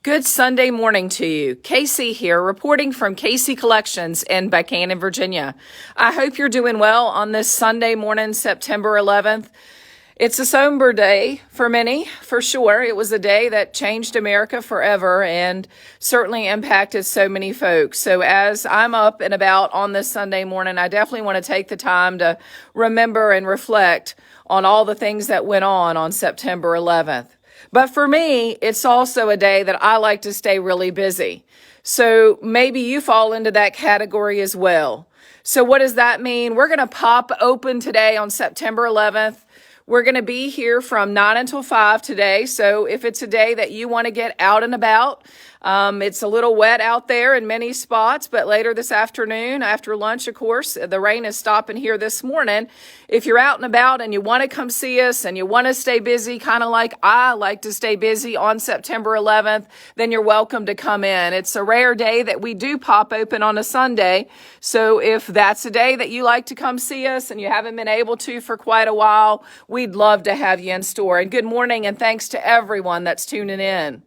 Good Sunday morning to you. Casey here, reporting from Casey Collections in Buchanan, Virginia. I hope you're doing well on this Sunday morning, September 11th. It's a somber day for many, for sure. It was a day that changed America forever and certainly impacted so many folks. So as I'm up and about on this Sunday morning, I definitely want to take the time to remember and reflect on all the things that went on September 11th. But for me, it's also a day that I like to stay really busy. So maybe you fall into that category as well. So what does that mean? We're going to pop open today on September 11th. We're going to be here from 9 until 5 today. So if it's a day that you want to get out and about, it's a little wet out there in many spots, but later this afternoon, after lunch, of course, the rain is stopping here this morning. If you're out and about and you want to come see us and you want to stay busy, kind of like I like to stay busy on September 11th, then you're welcome to come in. It's a rare day that we do pop open on a Sunday. So if that's a day that you like to come see us and you haven't been able to for quite a while, we'd love to have you in store. And good morning and thanks to everyone that's tuning in.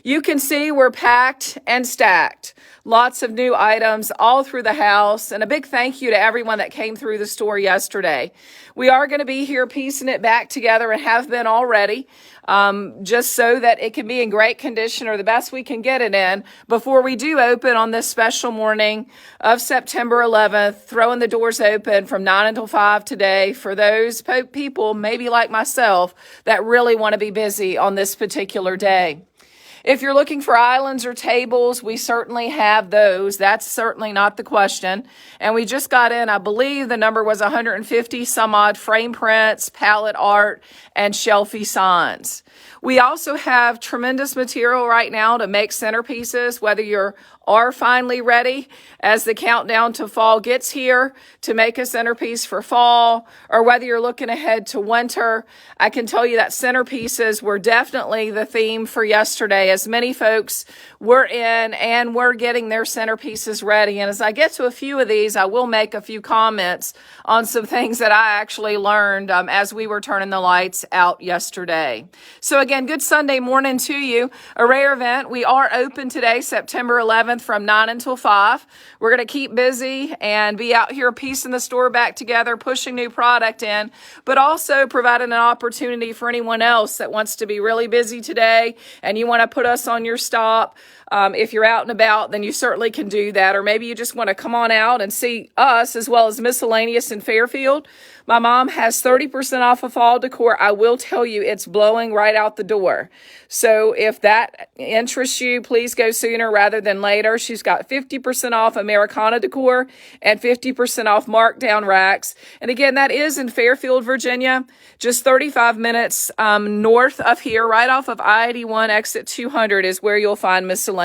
You can see we're packed and stacked. Lots of new items all through the house. And a big thank you to everyone that came through the store yesterday. We are going to be here piecing it back together and have been already, just so that it can be in great condition or the best we can get it in before we do open on this special morning of September 11th, throwing the doors open from 9 until 5 today for those people, maybe like myself, that really want to be busy on this particular day. If you're looking for islands or tables, we certainly have those. That's certainly not the question. And we just got in, I believe the number was 150 some odd frame prints, palette art, and shelfie signs. We also have tremendous material right now to make centerpieces, whether you are finally ready as the countdown to fall gets here to make a centerpiece for fall, or whether you're looking ahead to winter. I can tell you that centerpieces were definitely the theme for yesterday, as many folks were in and were getting their centerpieces ready. And as I get to a few of these, I will make a few comments on some things that I actually learned as we were turning the lights out yesterday. So again, good Sunday morning to you. A rare event. We are open today, September 11th from 9 until 5. We're going to keep busy and be out here piecing the store back together, pushing new product in, but also providing an opportunity for anyone else that wants to be really busy today and you want to put us on your stop. If you're out and about, then you certainly can do that. Or maybe you just want to come on out and see us as well as Miscellaneous in Fairfield. My mom has 30% off of fall decor. I will tell you, it's blowing right out the door. So if that interests you, please go sooner rather than later. She's got 50% off Americana decor and 50% off markdown racks. And again, that is in Fairfield, Virginia, just 35 minutes north of here, right off of I-81 exit 200 is where you'll find Miscellaneous.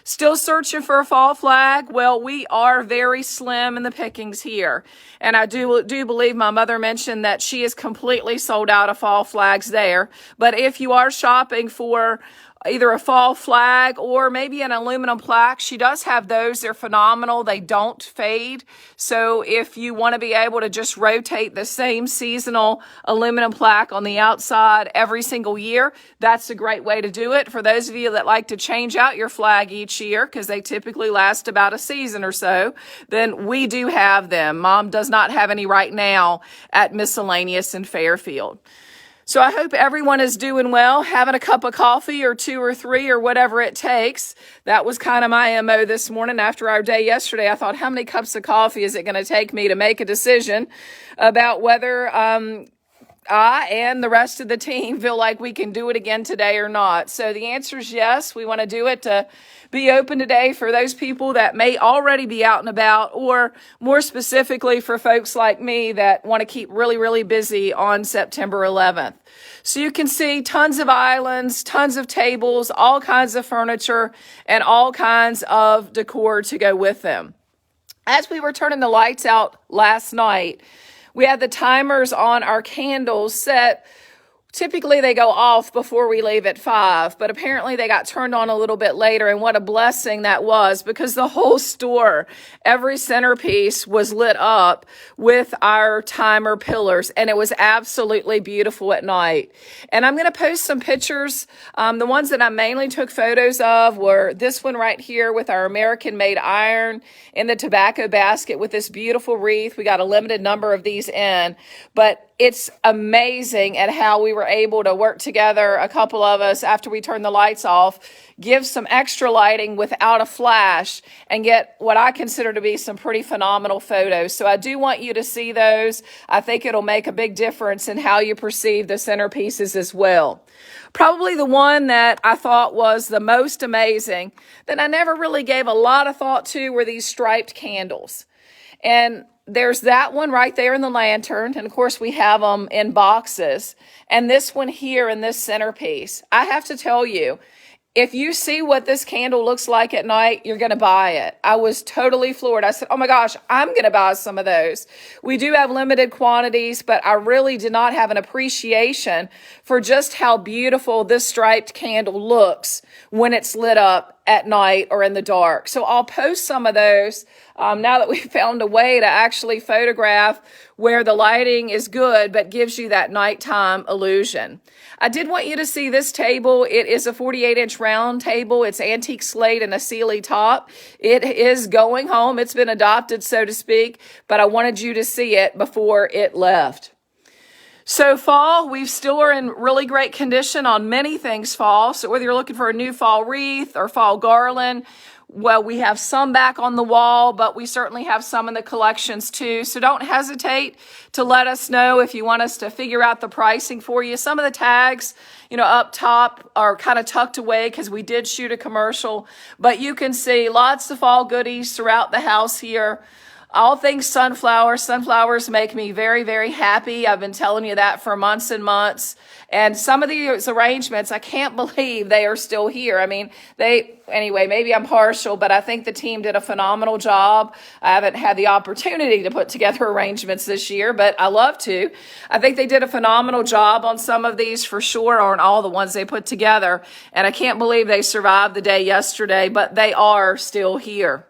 Still searching for a fall flag? Well, we are very slim in the pickings here. And I do believe my mother mentioned that she is completely sold out of fall flags there. But if you are shopping for either a fall flag or maybe an aluminum plaque, she does have those. They're phenomenal. They don't fade. So if you want to be able to just rotate the same seasonal aluminum plaque on the outside every single year, that's a great way to do it. For those of you that like to change out your flag each year, because they typically last about a season or so, then we do have them. Mom does not have any right now at Miscellaneous in Fairfield. So I hope everyone is doing well, having a cup of coffee or two or three or whatever it takes. That was kind of my MO this morning. After our day yesterday, I thought, how many cups of coffee is it going to take me to make a decision about whether I and the rest of the team feel like we can do it again today or not? So the answer is yes. We want to do it to be open today for those people that may already be out and about, or more specifically for folks like me that want to keep really, really busy on September 11th. So you can see tons of islands, tons of tables, all kinds of furniture, and all kinds of decor to go with them. As we were turning the lights out last night, we had the timers on our candles set Typically, they go off before we leave at 5, but apparently they got turned on a little bit later, and what a blessing that was, because the whole store, every centerpiece was lit up with our timer pillars, and it was absolutely beautiful at night. And I'm going to post some pictures. The ones that I mainly took photos of were this one right here with our American-made iron in the tobacco basket with this beautiful wreath. We got a limited number of these in, but it's amazing at how we were able to work together, a couple of us, after we turned the lights off, give some extra lighting without a flash, and get what I consider to be some pretty phenomenal photos. So I do want you to see those. I think it'll make a big difference in how you perceive the centerpieces as well. Probably the one that I thought was the most amazing, that I never really gave a lot of thought to, were these striped candles. And there's that one right there in the lantern. And of course, we have them in boxes. And this one here in this centerpiece. I have to tell you, if you see what this candle looks like at night, you're going to buy it. I was totally floored. I said, oh my gosh, I'm going to buy some of those. We do have limited quantities, but I really did not have an appreciation for just how beautiful this striped candle looks when it's lit up at night or in the dark. So I'll post some of those now that we've found a way to actually photograph where the lighting is good but gives you that nighttime illusion. I did want you to see this table. It is a 48-inch round table. It's antique slate and a Sealy top. It is going home. It's been adopted, so to speak, but I wanted you to see it before it left. So fall, we still are in really great condition on many things fall. So whether you're looking for a new fall wreath or fall garland, well, we have some back on the wall, but we certainly have some in the collections too. So don't hesitate to let us know if you want us to figure out the pricing for you. Some of the tags, up top are kind of tucked away because we did shoot a commercial, but you can see lots of fall goodies throughout the house here. All things sunflower. Sunflowers make me very, very happy. I've been telling you that for months and months. And some of these arrangements, I can't believe they are still here. I mean, anyway, maybe I'm partial, but I think the team did a phenomenal job. I haven't had the opportunity to put together arrangements this year, but I love to. I think they did a phenomenal job on some of these for sure, or on all the ones they put together. And I can't believe they survived the day yesterday, but they are still here.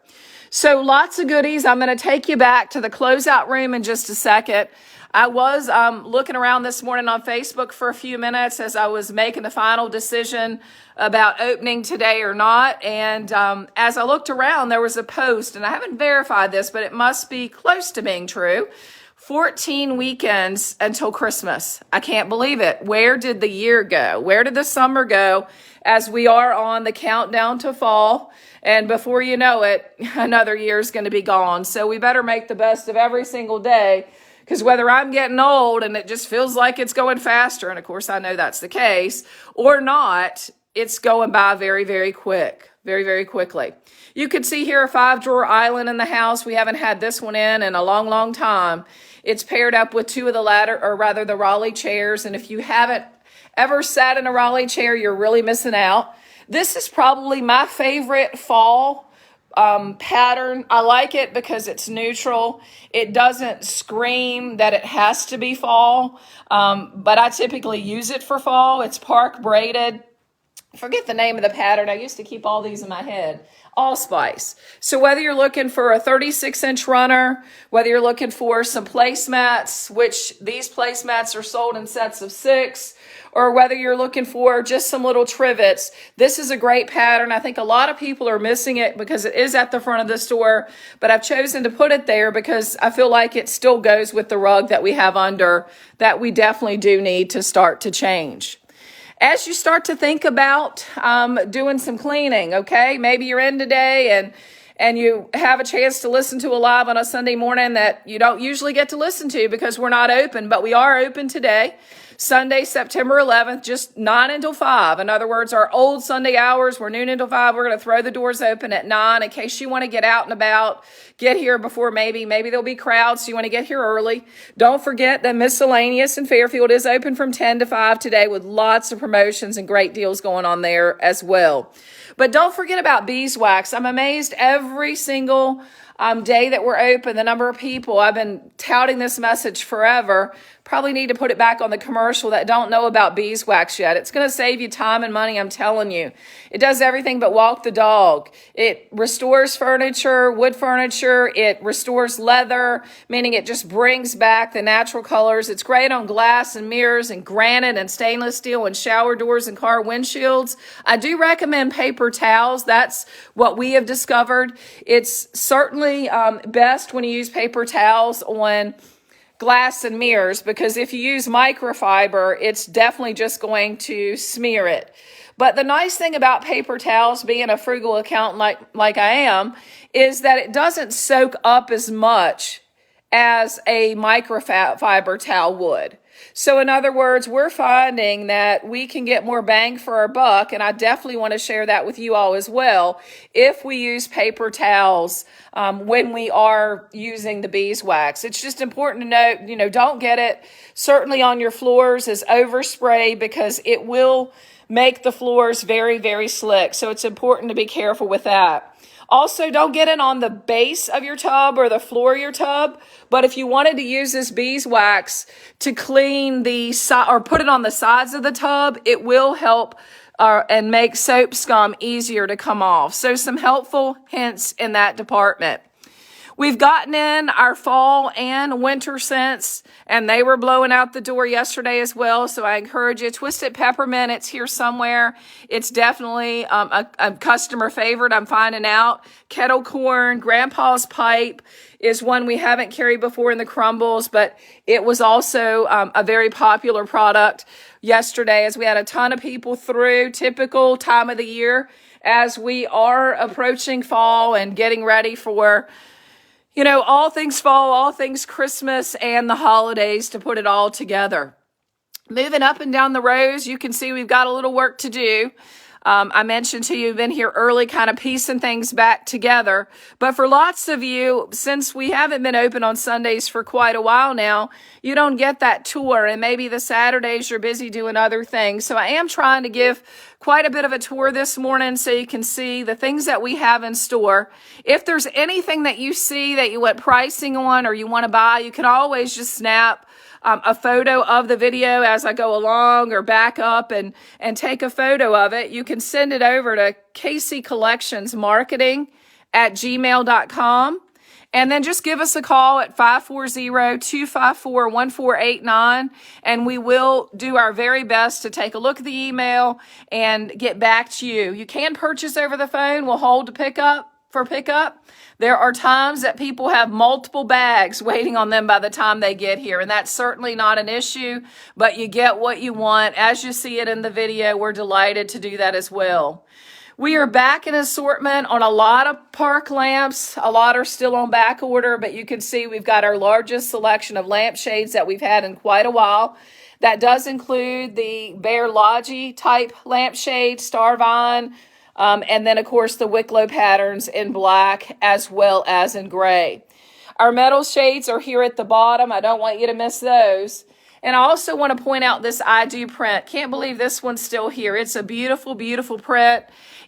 So lots of goodies. I'm going to take you back to the closeout room in just a second. I was looking around this morning on Facebook for a few minutes as I was making the final decision about opening today or not. And as I looked around, there was a post, and I haven't verified this, but it must be close to being true. 14 weekends until Christmas. I can't believe it. Where did the year go? Where did the summer go as we are on the countdown to fall? And before you know it, another year is going to be gone. So we better make the best of every single day, because whether I'm getting old and it just feels like it's going faster, and of course I know that's the case, or not, it's going by very, very quick. Very, very quickly. You could see here a 5-drawer island in the house. We haven't had this one in a long, long time. It's paired up with two of the Raleigh chairs. And if you haven't ever sat in a Raleigh chair, you're really missing out. This is probably my favorite fall pattern. I like it because it's neutral. It doesn't scream that it has to be fall, but I typically use it for fall. It's park braided. Forget the name of the pattern. I used to keep all these in my head. Allspice. So whether you're looking for a 36-inch runner, whether you're looking for some placemats, which these placemats are sold in sets of 6, or whether you're looking for just some little trivets, this is a great pattern. I think a lot of people are missing it because it is at the front of the store, but I've chosen to put it there because I feel like it still goes with the rug that we have under that we definitely do need to start to change. As you start to think about doing some cleaning, okay, maybe you're in today and you have a chance to listen to a live on a Sunday morning that you don't usually get to listen to because we're not open, but we are open today. Sunday, September 11th, just 9 until 5. In other words, our old Sunday hours were noon until 5. We're going to throw the doors open at 9 in case you want to get out and about, get here before maybe there'll be crowds, so you want to get here early. Don't forget that Miscellaneous in Fairfield is open from 10 to 5 today with lots of promotions and great deals going on there as well. But don't forget about beeswax. I'm amazed every single day that we're open, the number of people. I've been touting this message forever, probably need to put it back on the commercial that don't know about beeswax yet. It's going to save you time and money, I'm telling you. It does everything but walk the dog. It restores furniture, wood furniture. It restores leather, meaning it just brings back the natural colors. It's great on glass and mirrors and granite and stainless steel and shower doors and car windshields. I do recommend paper towels. That's what we have discovered. It's certainly best when you use paper towels on glass and mirrors, because if you use microfiber, it's definitely just going to smear it. But the nice thing about paper towels, being a frugal accountant like I am, is that it doesn't soak up as much as a microfiber towel would. So in other words, we're finding that we can get more bang for our buck, and I definitely want to share that with you all as well, if we use paper towels when we are using the beeswax. It's just important to note, don't get it certainly on your floors as overspray, because it will make the floors very, very slick. So it's important to be careful with that. Also, don't get it on the base of your tub or the floor of your tub. But if you wanted to use this beeswax to clean the side or put it on the sides of the tub, it will help and make soap scum easier to come off. So some helpful hints in that department. We've gotten in our fall and winter scents, and they were blowing out the door yesterday as well. So I encourage you. Twisted Peppermint, it's here somewhere. It's definitely a customer favorite, I'm finding out. Kettle Corn, Grandpa's Pipe is one we haven't carried before in the crumbles, but it was also a very popular product yesterday as we had a ton of people through. Typical time of the year as we are approaching fall and getting ready for all things fall, all things Christmas, and the holidays to put it all together. Moving up and down the rows, you can see we've got a little work to do. I mentioned to you, we've been here early, kind of piecing things back together. But for lots of you, since we haven't been open on Sundays for quite a while now, you don't get that tour. And maybe the Saturdays you're busy doing other things. So I am trying to give quite a bit of a tour this morning so you can see the things that we have in store. If there's anything that you see that you want pricing on or you want to buy, you can always just snap a photo of the video as I go along or back up and take a photo of it. You can send it over to kccollectionsmarketing@gmail.com. And then just give us a call at 540-254-1489, and we will do our very best to take a look at the email and get back to you. You can purchase over the phone. We'll hold to pickup. There are times that people have multiple bags waiting on them by the time they get here, and that's certainly not an issue, but you get what you want. As you see it in the video, we're delighted to do that as well. We are back in assortment on a lot of park lamps. A lot are still on back order, but you can see we've got our largest selection of lampshades that we've had in quite a while. That does include the Bear Logi type lampshade, Starvine, and then, of course, the Wicklow patterns in black as well as in gray. Our metal shades are here at the bottom. I don't want you to miss those. And I also want to point out this I Do print. Can't believe this one's still here. It's a beautiful, beautiful print.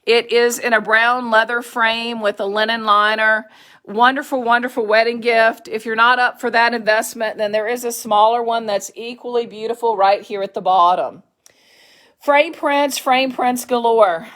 It is in a brown leather frame with a linen liner. Wonderful, wonderful wedding gift. If you're not up for that investment, then there is a smaller one that's equally beautiful right here at the bottom. Frame prints galore.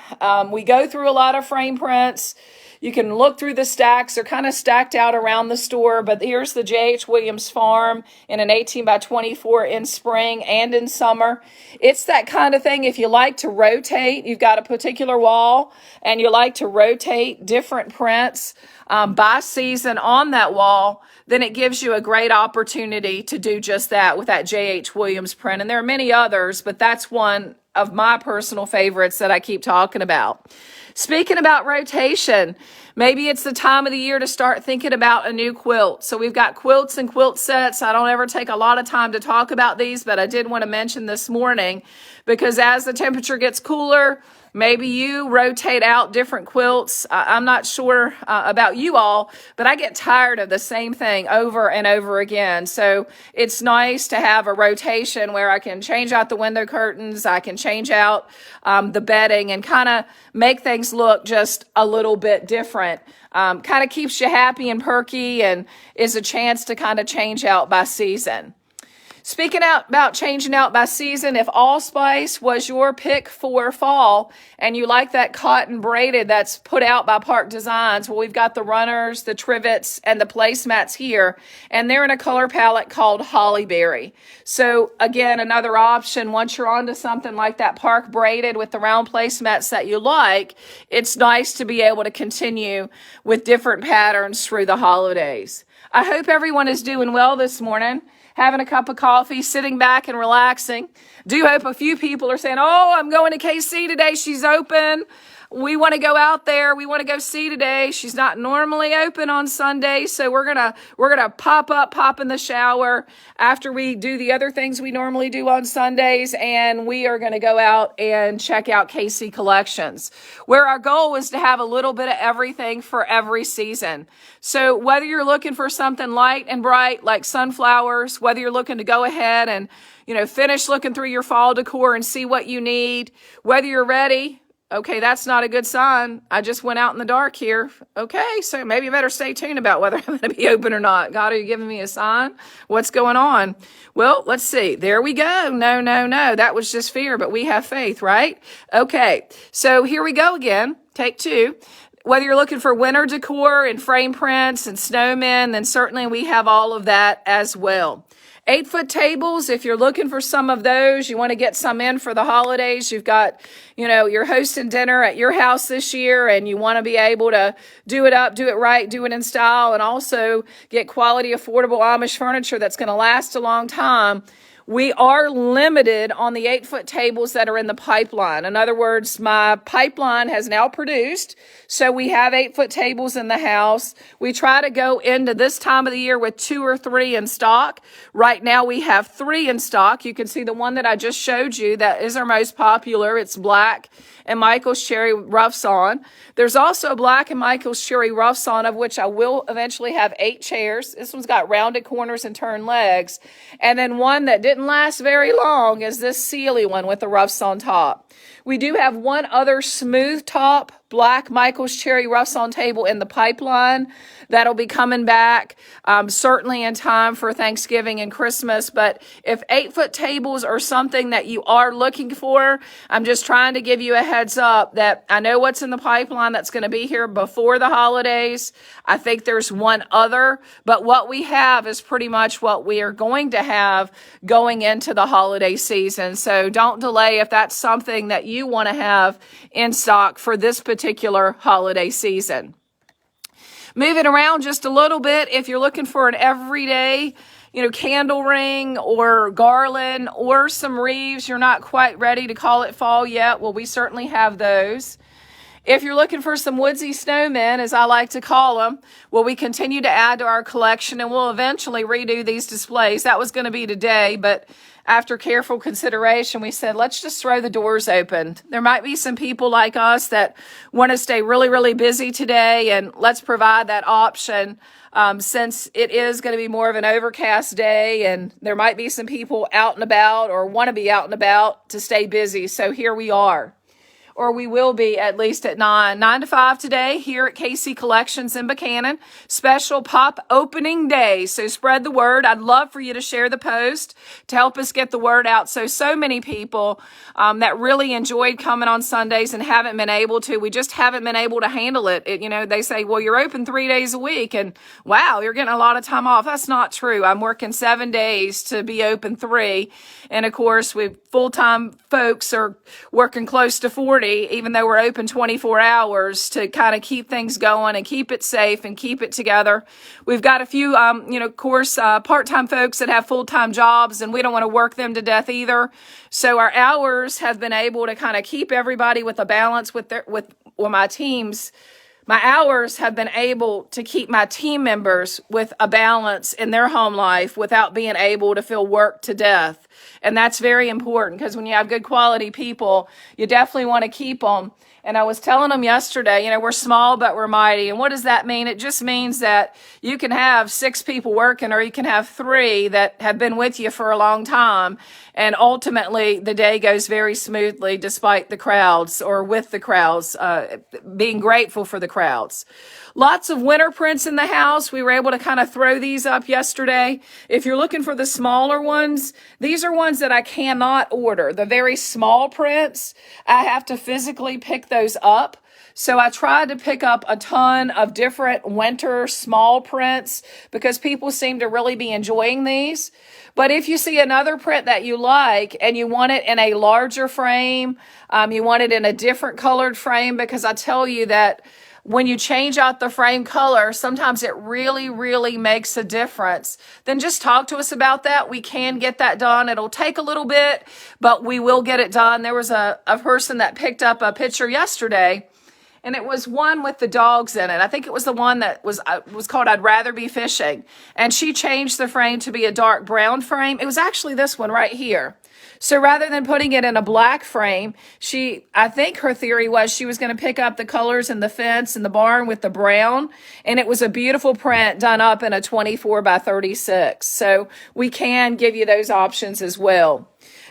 We go through a lot of frame prints. You can look through the stacks. They're kind of stacked out around the store, but here's the J.H. Williams Farm in an 18 by 24 in spring and in summer. It's that kind of thing. If you like to rotate, you've got a particular wall and you like to rotate different prints by season on that wall, then it gives you a great opportunity to do just that with that J.H. Williams print. And there are many others, but that's one of my personal favorites that I keep talking about. Speaking about rotation, maybe it's the time of the year to start thinking about a new quilt. So we've got quilts and quilt sets. I don't ever take a lot of time to talk about these, but I did want to mention this morning because as the temperature gets cooler, maybe you rotate out different quilts. I'm not sure about you all, but I get tired of the same thing over and over again. So it's nice to have a rotation where I can change out the window curtains, I can change out the bedding and kind of make things look just a little bit different. Kind of keeps you happy and perky and is a chance to kind of change out by season. Speaking out about changing out by season, if allspice was your pick for fall and you like that cotton braided that's put out by Park Designs, well, we've got the runners, the trivets, and the placemats here, and they're in a color palette called Holly Berry. So again, another option, once you're onto something like that Park braided with the round placemats that you like, it's nice to be able to continue with different patterns through the holidays. I hope everyone is doing well this morning, having a cup of coffee, sitting back and relaxing. Do hope a few people are saying, oh, I'm going to KC today. She's open. We want to go out there. We want to go see today. She's not normally open on Sunday, so we're gonna pop in the shower after we do the other things we normally do on Sundays, and we are going to go out and check out KC Collections, where our goal is to have a little bit of everything for every season. So whether you're looking for something light and bright like sunflowers, whether you're looking to go ahead and finish looking through your fall decor and see what you need, whether you're ready. Okay, that's not a good sign. I just went out in the dark here. Okay, so maybe you better stay tuned about whether I'm going to be open or not. God, are you giving me a sign? What's going on? Well, let's see. There we go. No. That was just fear, but we have faith, right? Okay, so here we go again. Take two. Whether you're looking for winter decor and frame prints and snowmen, then certainly we have all of that as well. 8-foot tables, if you're looking for some of those, you want to get some in for the holidays. You've got, you're hosting dinner at your house this year and you want to be able to do it up, do it right, do it in style, and also get quality, affordable Amish furniture that's going to last a long time. We are limited on the 8-foot tables that are in the pipeline. In other words, my pipeline has now produced, so we have 8-foot tables in the house. We try to go into this time of the year with 2 or 3 in stock. Right now we have 3 in stock. You can see the one that I just showed you that is our most popular. It's black and Michael's Cherry Roughs On. There's also black and Michael's Cherry Roughs On, of which I will eventually have 8 chairs. This one's got rounded corners and turned legs. And then one that didn't last very long is this Sealy one with the roughs on top. We do have one other smooth top black Michael's Cherry Roughs On table in the pipeline that'll be coming back certainly in time for Thanksgiving and Christmas. But if 8-foot tables are something that you are looking for, I'm just trying to give you a heads up that I know what's in the pipeline that's going to be here before the holidays. I think there's one other, but what we have is pretty much what we are going to have going into the holiday season. So don't delay if that's something that you want to have in stock for this particular holiday season. Moving around just a little bit, if you're looking for an everyday, candle ring or garland or some wreaths, you're not quite ready to call it fall yet. Well, we certainly have those. If you're looking for some woodsy snowmen, as I like to call them, well, we continue to add to our collection and we'll eventually redo these displays. That was going to be today, but after careful consideration, we said, let's just throw the doors open. There might be some people like us that want to stay really, really busy today, and let's provide that option since it is going to be more of an overcast day, and there might be some people out and about or want to be out and about to stay busy. So here we are. Or we will be at least at 9 to 5 today here at KC Collections in Buchanan. Special pop opening day. So spread the word. I'd love for you to share the post to help us get the word out. So many people that really enjoyed coming on Sundays and haven't been able to. We just haven't been able to handle it. They say, well, you're open 3 days a week and wow, you're getting a lot of time off. That's not true. I'm working 7 days to be open 3. And of course, we full-time folks are working close to 40. Even though we're open 24 hours to kind of keep things going and keep it safe and keep it together. We've got a few, part-time folks that have full-time jobs, and we don't want to work them to death either. So our hours have been able to kind of keep everybody with a balance with my teams. My hours have been able to keep my team members with a balance in their home life without being able to feel worked to death. And that's very important because when you have good quality people, you definitely want to keep them. And I was telling them yesterday, we're small, but we're mighty. And what does that mean? It just means that you can have 6 people working, or you can have 3 that have been with you for a long time. And ultimately, the day goes very smoothly despite the crowds, or with the crowds, being grateful for the crowds. Lots of winter prints in the house. We were able to kind of throw these up yesterday. If you're looking for the smaller ones, these are ones that I cannot order. The very small prints, I have to physically pick those up. So I tried to pick up a ton of different winter small prints because people seem to really be enjoying these. But if you see another print that you like and you want it in a larger frame, you want it in a different colored frame, because I tell you that when you change out the frame color, sometimes it really, really makes a difference. Then just talk to us about that. We can get that done. It'll take a little bit, but we will get it done. There was a person that picked up a picture yesterday, and it was one with the dogs in it. I think it was the one that was called I'd Rather Be Fishing. And she changed the frame to be a dark brown frame. It was actually this one right here. So rather than putting it in a black frame, I think her theory was she was going to pick up the colors in the fence and the barn with the brown. And it was a beautiful print done up in a 24 by 36. So we can give you those options as well.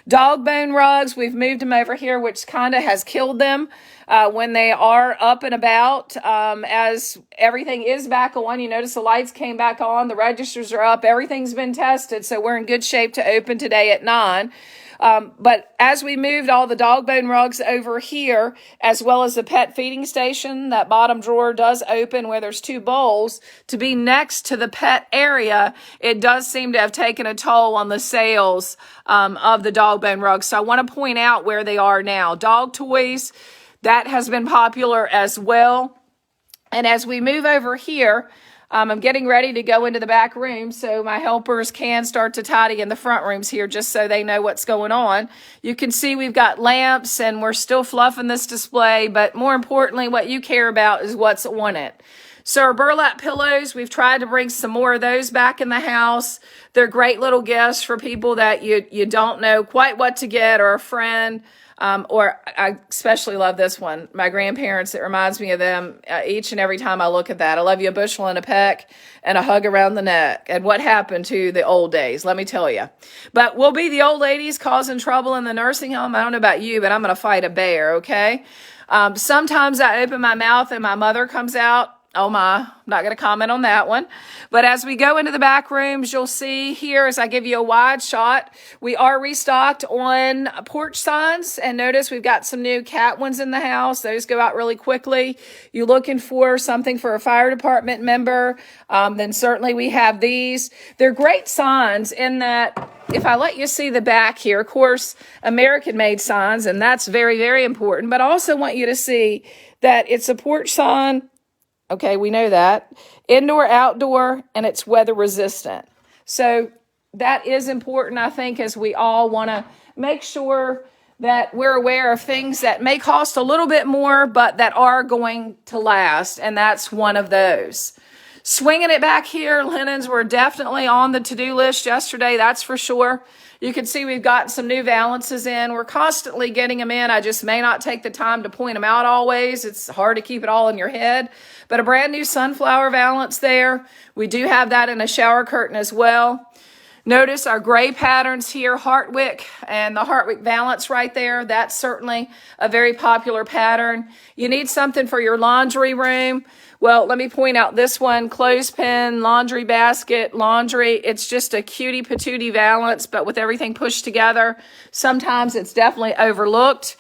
Dog bone rugs, we've moved them over here, which kind of has killed them when they are up and about. As everything is back on, you notice the lights came back on, the registers are up, everything's been tested, so we're in good shape to open today at 9. But as we moved all the dog bone rugs over here, as well as the pet feeding station, that bottom drawer does open where there's 2 bowls to be next to the pet area. It does seem to have taken a toll on the sales of the dog bone rugs. So I want to point out where they are now. Dog toys, that has been popular as well. And as we move over here, I'm getting ready to go into the back room so my helpers can start to tidy in the front rooms here just so they know what's going on. You can see we've got lamps and we're still fluffing this display, but more importantly, what you care about is what's on it. So our burlap pillows, we've tried to bring some more of those back in the house. They're great little gifts for people that you don't know quite what to get, or a friend. Or I especially love this one. My grandparents, it reminds me of them each and every time I look at that. I love you a bushel and a peck and a hug around the neck. And what happened to the old days, let me tell you. But we'll be the old ladies causing trouble in the nursing home. I don't know about you, but I'm going to fight a bear, okay? Sometimes I open my mouth and my mother comes out. Oh my, I'm not going to comment on that one. But as we go into the back rooms, you'll see here as I give you a wide shot, we are restocked on porch signs. And notice we've got some new cat ones in the house. Those go out really quickly. You're looking for something for a fire department member, then certainly we have these. They're great signs in that if I let you see the back here, of course, American-made signs, and that's very, very important. But I also want you to see that it's a porch sign. Okay, we know that. Indoor, outdoor, and it's weather resistant. So that is important, I think, as we all want to make sure that we're aware of things that may cost a little bit more, but that are going to last, and that's one of those. Swinging it back here, linens were definitely on the to-do list yesterday, that's for sure. You can see we've gotten some new valances in. We're constantly getting them in. I just may not take the time to point them out always. It's hard to keep it all in your head. But a brand new sunflower valance there. We do have that in a shower curtain as well. Notice our gray patterns here, Hartwick and the Hartwick valance right there. That's certainly a very popular pattern. You need something for your laundry room. Well, let me point out this one, clothespin, laundry basket, laundry. It's just a cutie patootie valance, but with everything pushed together. Sometimes it's definitely overlooked.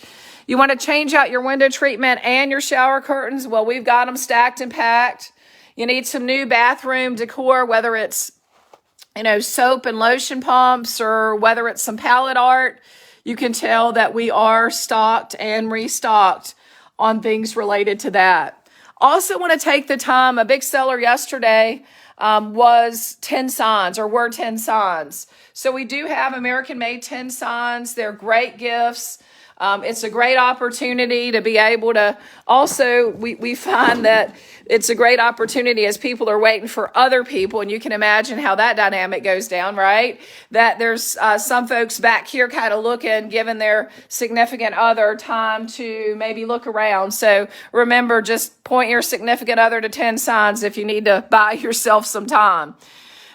You want to change out your window treatment and your shower curtains. Well, we've got them stacked and packed. You need some new bathroom decor, whether it's soap and lotion pumps or whether it's some palette art. You can tell that we are stocked and restocked on things related to that. Also want to take the time, a big seller yesterday was tin signs, or were tin signs. So we do have American-made tin signs. They're great gifts. It's a great opportunity to be able to also, we find that it's a great opportunity as people are waiting for other people, and you can imagine how that dynamic goes down, right? That there's some folks back here kind of looking, giving their significant other time to maybe look around. So remember, just point your significant other to 10 signs if you need to buy yourself some time.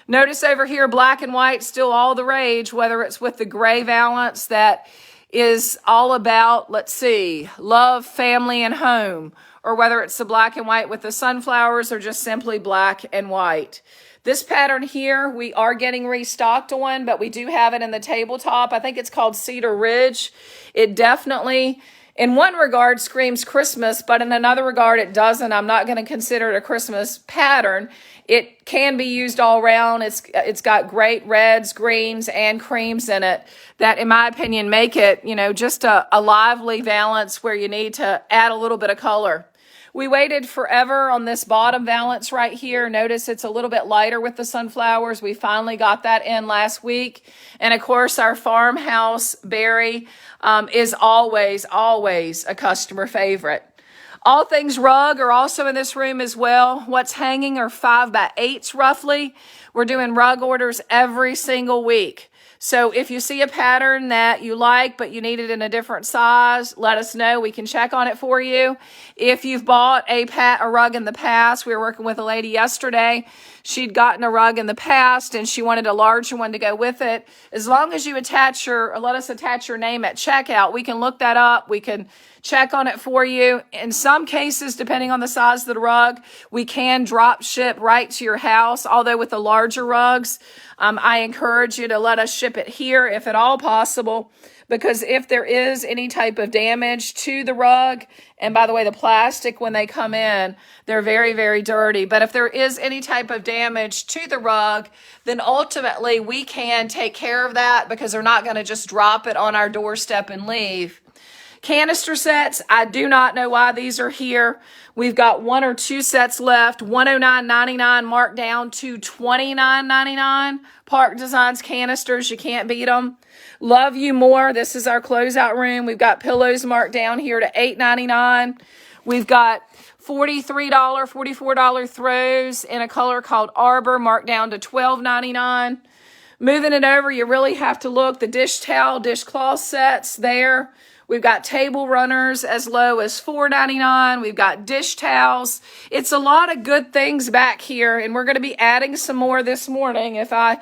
Notice over here, black and white, still all the rage, whether it's with the gray valance that is all about, let's see, love, family, and home, or whether it's the black and white with the sunflowers or just simply black and white. This pattern here, we are getting restocked on, but we do have it in the tabletop. I think it's called Cedar Ridge. It definitely, in one regard, screams Christmas, but in another regard, it doesn't. I'm not going to consider it a Christmas pattern. It can be used all around. It's got great reds, greens, and creams in it that, in my opinion, make it, just a lively valance where you need to add a little bit of color. We waited forever on this bottom valance right here. Notice it's a little bit lighter with the sunflowers. We finally got that in last week. And of course, our farmhouse berry is always a customer favorite. All things rug are also in this room as well. What's hanging are 5x8s roughly. We're doing rug orders every single week. So if you see a pattern that you like, but you need it in a different size, let us know. We can check on it for you. If you've bought a rug in the past, we were working with a lady yesterday. She'd gotten a rug in the past and she wanted a larger one to go with it. As long as you let us attach your name at checkout, we can look that up. We can check on it for you. In some cases, depending on the size of the rug, we can drop ship right to your house. Although with the larger rugs, I encourage you to let us ship it here if at all possible, because if there is any type of damage to the rug, and by the way, the plastic, when they come in, they're very, very dirty. But if there is any type of damage to the rug, then ultimately we can take care of that because they're not going to just drop it on our doorstep and leave. Canister sets, I do not know why these are here. We've got 1 or 2 sets left, $109.99 marked down to $29.99. Park Designs canisters, you can't beat them. Love You More, this is our closeout room. We've got pillows marked down here to $8.99. We've got $43, $44 throws in a color called Arbor marked down to $12.99. Moving it over, you really have to look. The dish towel, dishcloth sets there. We've got table runners as low as $4.99. We've got dish towels. It's a lot of good things back here, and we're going to be adding some more this morning if I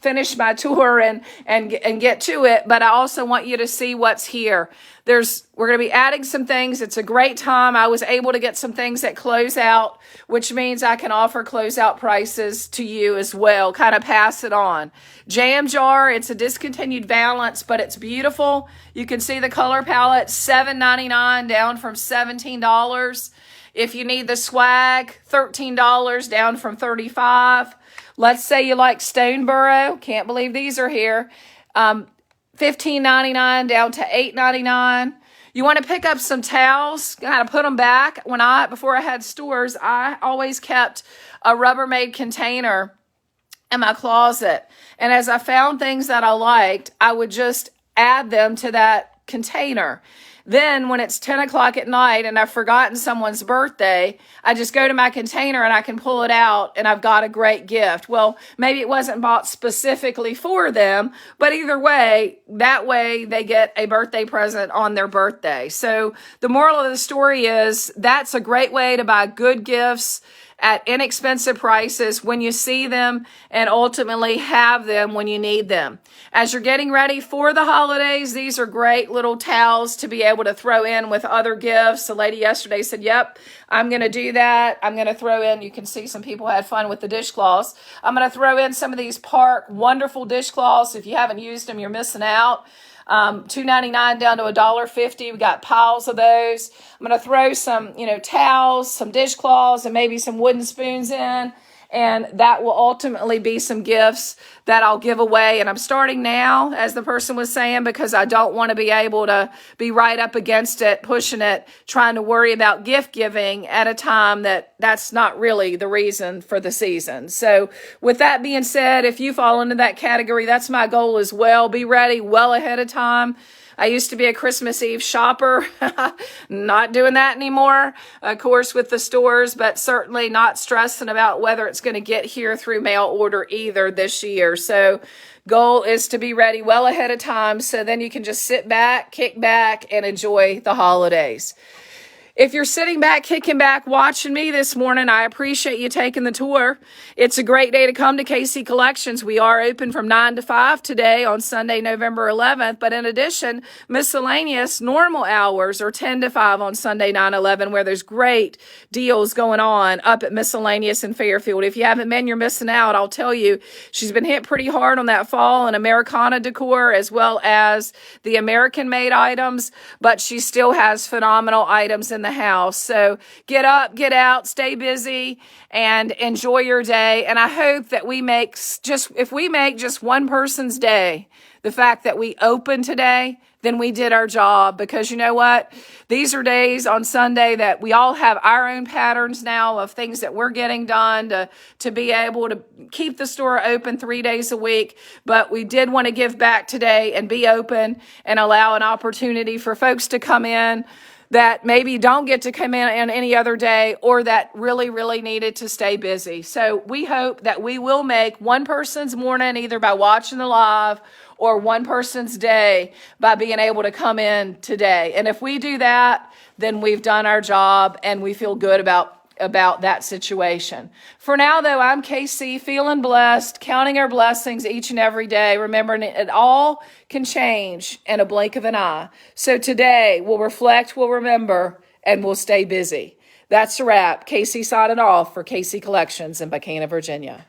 finish my tour and get to it. But I also want you to see what's here. We're going to be adding some things. It's a great time. I was able to get some things at closeout, which means I can offer closeout prices to you as well, kind of pass it on. Jam jar, it's a discontinued valance, but it's beautiful. You can see the color palette, $7.99 down from $17. If you need the swag, $13 down from $35. Let's say you like Stoneborough. Can't believe these are here. $15.99 down to $8.99. You want to pick up some towels, kind of put them back. Before I had stores, I always kept a Rubbermaid container in my closet. And as I found things that I liked, I would just add them to that container. Then when it's 10 o'clock at night and I've forgotten someone's birthday, I just go to my container and I can pull it out and I've got a great gift. Well, maybe it wasn't bought specifically for them, but either way, that way they get a birthday present on their birthday. So the moral of the story is that's a great way to buy good gifts at inexpensive prices when you see them and ultimately have them when you need them. As you're getting ready for the holidays, these are great little towels to be able to throw in with other gifts. A lady yesterday said, yep, I'm going to do that. I'm going to throw in, you can see some people had fun with the dishcloths. I'm going to throw in some of these Park wonderful dishcloths. If you haven't used them, you're missing out. $2.99 down to $1.50. We got piles of those. I'm going to throw some, towels, some dishcloths, and maybe some wooden spoons in. And that will ultimately be some gifts that I'll give away. And I'm starting now, as the person was saying, because I don't want to be able to be right up against it, pushing it, trying to worry about gift giving at a time that's not really the reason for the season. So with that being said, if you fall into that category, that's my goal as well. Be ready well ahead of time. I used to be a Christmas Eve shopper. Not doing that anymore, of course, with the stores, but certainly not stressing about whether it's going to get here through mail order either this year. So goal is to be ready well ahead of time, so then you can just sit back, kick back, and enjoy the holidays. If you're sitting back, kicking back, watching me this morning, I appreciate you taking the tour. It's a great day to come to KC Collections. We are open from 9 to 5 today on Sunday, November 11th. But in addition, miscellaneous normal hours are 10 to 5 on Sunday, 9/11, where there's great deals going on up at Miscellaneous in Fairfield. If you haven't been, you're missing out. I'll tell you, she's been hit pretty hard on that fall and Americana decor as well as the American-made items, but she still has phenomenal items in the house. So get up, get out, stay busy, and enjoy your day. And I hope that if we make just one person's day, the fact that we open today, then we did our job. Because you know what? These are days on Sunday that we all have our own patterns now of things that we're getting done to be able to keep the store open 3 days a week. But we did want to give back today and be open and allow an opportunity for folks to come in that maybe don't get to come in on any other day, or that really, really needed to stay busy. So we hope that we will make one person's morning either by watching the live or one person's day by being able to come in today. And if we do that, then we've done our job and we feel good about that situation. For now, though, I'm KC, feeling blessed, counting our blessings each and every day, remembering it all can change in a blink of an eye. So today, we'll reflect, we'll remember, and we'll stay busy. That's a wrap. KC signing off for KC Collections in Buchanan, Virginia.